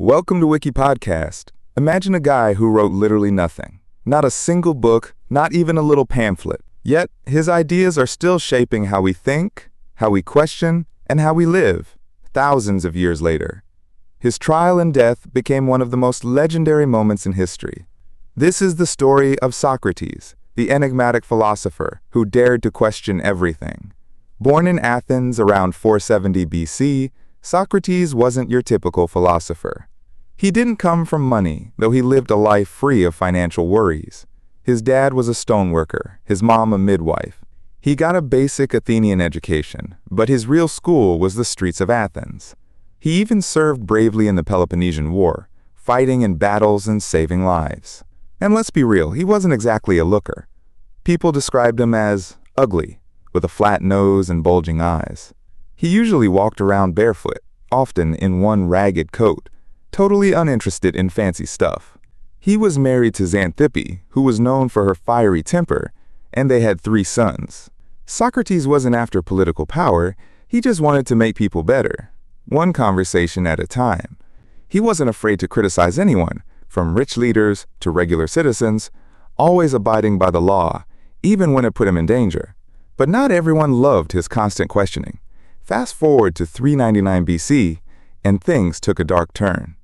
Welcome to WikiPodcast. Imagine a guy who wrote literally nothing. Not a single book, not even a little pamphlet. Yet, his ideas are still shaping how we think, how we question, and how we live, thousands of years later. His trial and death became one of the most legendary moments in history. This is the story of Socrates, the enigmatic philosopher who dared to question everything. Born in Athens around 470 BC, Socrates wasn't your typical philosopher. He didn't come from money, though he lived a life free of financial worries. His dad was a stoneworker, his mom a midwife. He got a basic Athenian education, but his real school was the streets of Athens. He even served bravely in the Peloponnesian War, fighting in battles and saving lives. And let's be real, he wasn't exactly a looker. People described him as ugly, with a flat nose and bulging eyes. He usually walked around barefoot, often in one ragged coat, totally uninterested in fancy stuff. He was married to Xanthippe, who was known for her fiery temper, and they had 3 sons. Socrates wasn't after political power, he just wanted to make people better, one conversation at a time. He wasn't afraid to criticize anyone, from rich leaders to regular citizens, always abiding by the law, even when it put him in danger. But not everyone loved his constant questioning. Fast forward to 399 BC, and things took a dark turn.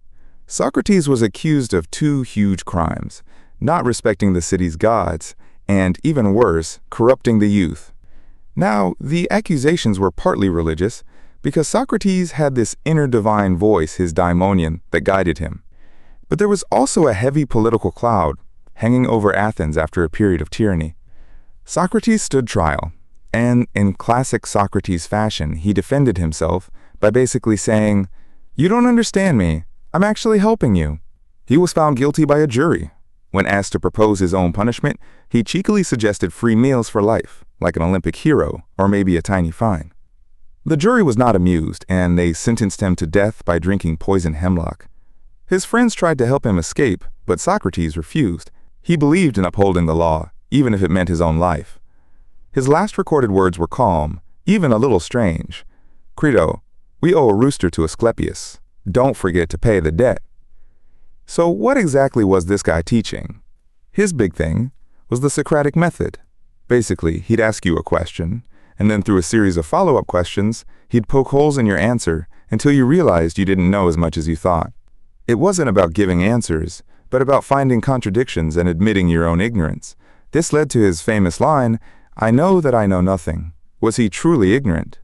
Socrates was accused of 2 huge crimes: not respecting the city's gods, and, even worse, corrupting the youth. Now, the accusations were partly religious, because Socrates had this inner divine voice, his daimonion, that guided him. But there was also a heavy political cloud hanging over Athens after a period of tyranny. Socrates stood trial, and in classic Socrates fashion, he defended himself by basically saying, "You don't understand me. I'm actually helping you." He was found guilty by a jury. When asked to propose his own punishment, he cheekily suggested free meals for life, like an Olympic hero, or maybe a tiny fine. The jury was not amused, and they sentenced him to death by drinking poisoned hemlock. His friends tried to help him escape, but Socrates refused. He believed in upholding the law, even if it meant his own life. His last recorded words were calm, even a little strange. "Crito, we owe a rooster to Asclepius. Don't forget to pay the debt." So what exactly was this guy teaching? His big thing was the Socratic method. Basically, he'd ask you a question, and then through a series of follow-up questions, he'd poke holes in your answer until you realized you didn't know as much as you thought. It wasn't about giving answers, but about finding contradictions and admitting your own ignorance. This led to his famous line, "I know that I know nothing." Was he truly ignorant?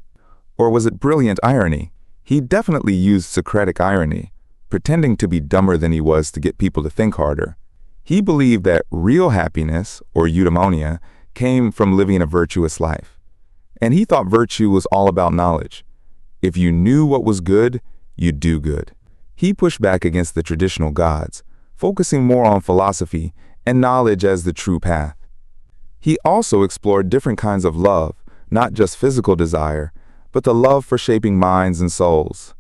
Or was it brilliant irony? He definitely used Socratic irony, pretending to be dumber than he was to get people to think harder. He believed that real happiness, or eudaimonia, came from living a virtuous life. And he thought virtue was all about knowledge. If you knew what was good, you'd do good. He pushed back against the traditional gods, focusing more on philosophy and knowledge as the true path. He also explored different kinds of love, not just physical desire, but the love for shaping minds and souls.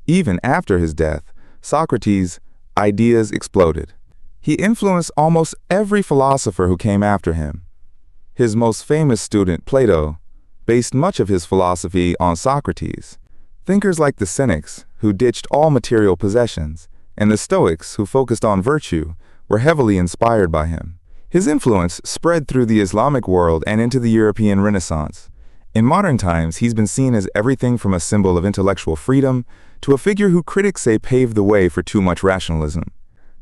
Even after his death, Socrates' ideas exploded. He influenced almost every philosopher who came after him. His most famous student, Plato, based much of his philosophy on Socrates. Thinkers like the Cynics, who ditched all material possessions, and the Stoics, who focused on virtue, were heavily inspired by him. His influence spread through the Islamic world and into the European Renaissance. In modern times, he's been seen as everything from a symbol of intellectual freedom to a figure who critics say paved the way for too much rationalism.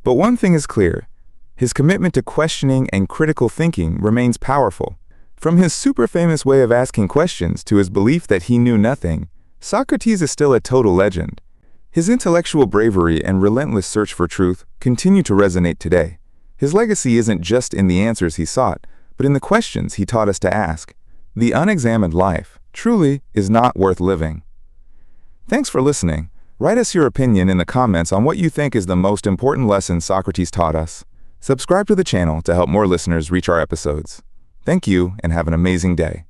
But one thing is clear: his commitment to questioning and critical thinking remains powerful. From his super famous way of asking questions to his belief that he knew nothing, Socrates is still a total legend. His intellectual bravery and relentless search for truth continue to resonate today. His legacy isn't just in the answers he sought, but in the questions he taught us to ask. The unexamined life truly is not worth living. Thanks for listening. Write us your opinion in the comments on what you think is the most important lesson Socrates taught us. Subscribe to the channel to help more listeners reach our episodes. Thank you, and have an amazing day.